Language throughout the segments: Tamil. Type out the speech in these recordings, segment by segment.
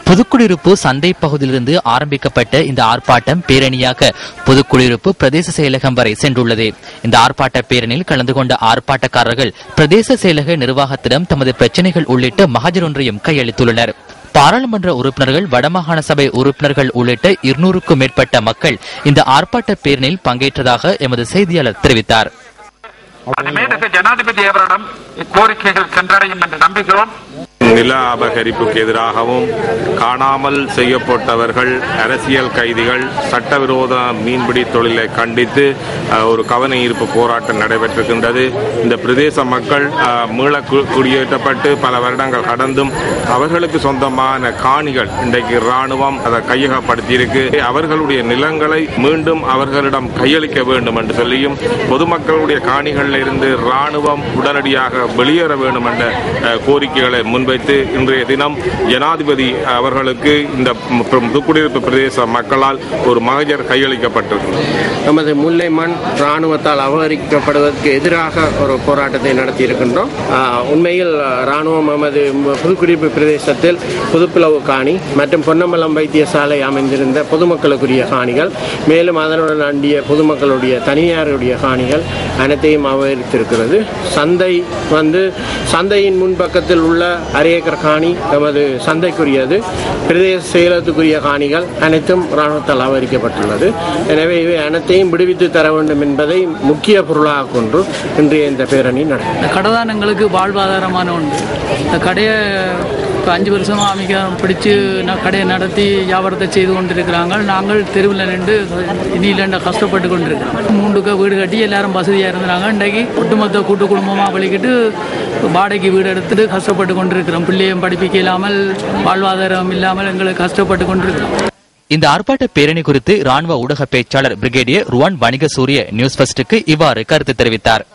புதுக்குடியிருப்பு சந்தை பகுதியிலிருந்து ஆரம்பிக்கப்பட்ட இந்த ஆர்ப்பாட்டம் பேரணியாக புதுக்குடியிருப்பு பிரதேச செயலகம் வரை சென்றுள்ளது. இந்த ஆர்ப்பாட்ட பேரணியில் கலந்து கொண்ட ஆர்ப்பாட்டக்காரர்கள் பிரதேச செயலக நிர்வாகத்திடம் தமது பிரச்சினைகள் உள்ளிட்ட மகஜர் ஒன்றையும் கையளித்துள்ளனர். பாராளுமன்ற உறுப்பினர்கள், வடமாகாண சபை உறுப்பினர்கள் உள்ளிட்ட 200க்கும் மேற்பட்ட மக்கள் இந்த ஆர்ப்பாட்ட பேரணியில் பங்கேற்றதாக எமது செய்தியாளர் தெரிவித்தார். ஜனாதிபதி அவரிடம் இக்கோரிக்கைகள் சென்றடையும் என்று நம்புகிறோம். நில அபகரிப்புக்கு எதிராகவும் காணாமல் செய்யப்பட்டவர்கள், அரசியல் கைதிகள், சட்டவிரோத மீன்பிடி தொழிலை கண்டித்து ஒரு கவன ஈர்ப்பு போராட்டம் நடைபெற்றிருக்கின்றது. இந்த பிரதேச மக்கள் மீள குடியேற்றப்பட்டு பல வருடங்கள் கடந்தும் அவர்களுக்கு சொந்தமான காணிகள் இன்றைக்கு இராணுவம் அதை கையகப்படுத்தியிருக்கு. அவர்களுடைய நிலங்களை மீண்டும் அவர்களிடம் கையளிக்க வேண்டும் என்று சொல்லியும், பொதுமக்களுடைய காணிகளில் இருந்து இராணுவம் உடனடியாக வெளியேற வேண்டும் என்ற கோரிக்கைகளை முன்வைத்து இன்றைய தினம் ஜனாதிபதி அவர்களுக்கு இந்த புதுக்குடியிருப்பு பிரதேச மக்களால் ஒரு மகஜர் கையளிக்கப்பட்டது. நமது முல்லை மண் இராணுவத்தால் அபகரிக்கப்படுவதற்கு எதிராக ஒரு போராட்டத்தை நடத்தி இருக்கின்றோம். உண்மையில் இராணுவம் நமது புதுக்குடியிருப்பு பிரதேசத்தில் புதுப்பிளவு காணி மற்றும் பொன்னம்பலம் வைத்தியசாலை அமைந்திருந்த பொதுமக்களுக்குரிய காணிகள், மேலும் அதனுடன் அண்டிய பொதுமக்களுடைய தனியாருடைய காணிகள் அனைத்தையும் அபகரித்திருக்கிறது. சந்தையின் முன்பக்கத்தில் உள்ள அரை ஏக்கர் காணி நமது சந்தைக்குரியது. பிரதேச செயலகத்துக்குரிய காணிகள் அனைத்தும் இராணுவத்தால் அபகரிக்கப்பட்டுள்ளது. எனவே இவை அனைத்தையும் விடுவித்து தர வேண்டும் என்பதை முக்கிய பொருளாக கொண்டு இன்றைய இந்த பேரணி நடக்கும். கடதானங்களுக்கு வாழ்வாதாரமான ஒன்று. இந்த கடையை 5 வருஷமாக அமைக்க பிடிச்சு கடையை நடத்தி வியாபாரத்தை செய்து கொண்டிருக்கிறாங்க. நாங்கள் தெருவில் நின்று இனியில கஷ்டப்பட்டு கொண்டிருக்கிறோம். 3 வீடு கட்டி எல்லாரும் வசதியாக இருந்தாங்க. இன்றைக்கு ஒட்டுமொத்த கூட்டு குடும்பமாக வலிக்கிட்டு வாடகைக்கு வீடு எடுத்துட்டு கஷ்டப்பட்டு கொண்டிருக்கிறோம். பிள்ளையும் படிப்பிக்க இல்லாமல், வாழ்வாதாரம் இல்லாமல் எங்களுக்கு கஷ்டப்பட்டு கொண்டிருக்கிறோம். இந்த ஆர்ப்பாட்ட பேரணி குறித்து ராணுவ ஊடக பேச்சாளர் பிரிகேடியர் ருவான் வணிக சூரிய நியூஸ் ஃபர்ஸ்டுக்கு இவ்வாறு கருத்து தெரிவித்தார்.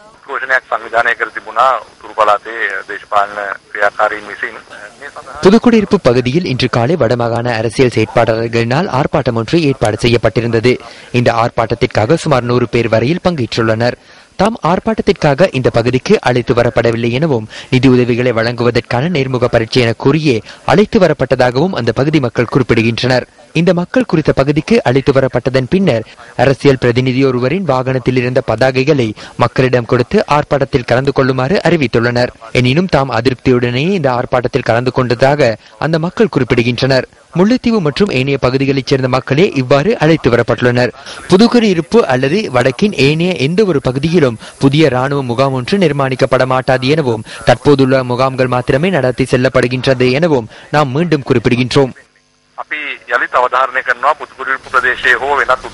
புதுக்குடியிருப்பு பகுதியில் இன்று காலை வடமாகாண அரசியல் செயற்பாட்டாளர்களினால் ஆர்ப்பாட்டம் ஒன்று ஏற்பாடு செய்யப்பட்டிருந்தது. இந்த ஆர்ப்பாட்டத்திற்காக சுமார் 100 பேர் வரையில் பங்கேற்றுள்ளனர். தாம் ஆர்ப்பாட்டத்திற்காக இந்த பகுதிக்கு அழைத்து வரப்படவில்லை எனவும், நிதி உதவிகளை வழங்குவதற்கான நேர்முக பரீட்சை என கூறியே அழைத்து வரப்பட்டதாகவும் அந்த பகுதி மக்கள் குறிப்பிடுகின்றனர். இந்த மக்கள் குறித்த பகுதிக்கு அழைத்து வரப்பட்டதன் பின்னர் அரசியல் பிரதிநிதி ஒருவரின் வாகனத்தில் இருந்த பதாகைகளை மக்களிடம் கொடுத்து ஆர்ப்பாட்டத்தில் கலந்து கொள்ளுமாறு அறிவித்துள்ளனர். எனினும் தாம் அதிருப்தியுடனேயே இந்த ஆர்ப்பாட்டத்தில் கலந்து கொண்டதாக அந்த மக்கள் குறிப்பிடுகின்றனர். முல்லைத்தீவு மற்றும் ஏனைய பகுதிகளைச் சேர்ந்த மக்களே இவ்வாறு அழைத்து வரப்பட்டுள்ளனர். புதுக்குடியிருப்பு அல்லது வடக்கின் ஏனைய எந்த ஒரு பகுதியிலும் புதிய ராணுவ முகாம் ஒன்று நிர்மாணிக்கப்பட மாட்டாது எனவும், தற்போதுள்ள முகாம்கள் மாத்திரமே நடத்தி செல்லப்படுகின்றது எனவும் நாம் மீண்டும் குறிப்பிடுகின்றோம். අපි යලිත් අවධාරණය කරනවා පුදුකුරිරුපු ප්‍රදේශයේ හෝ වෙනත්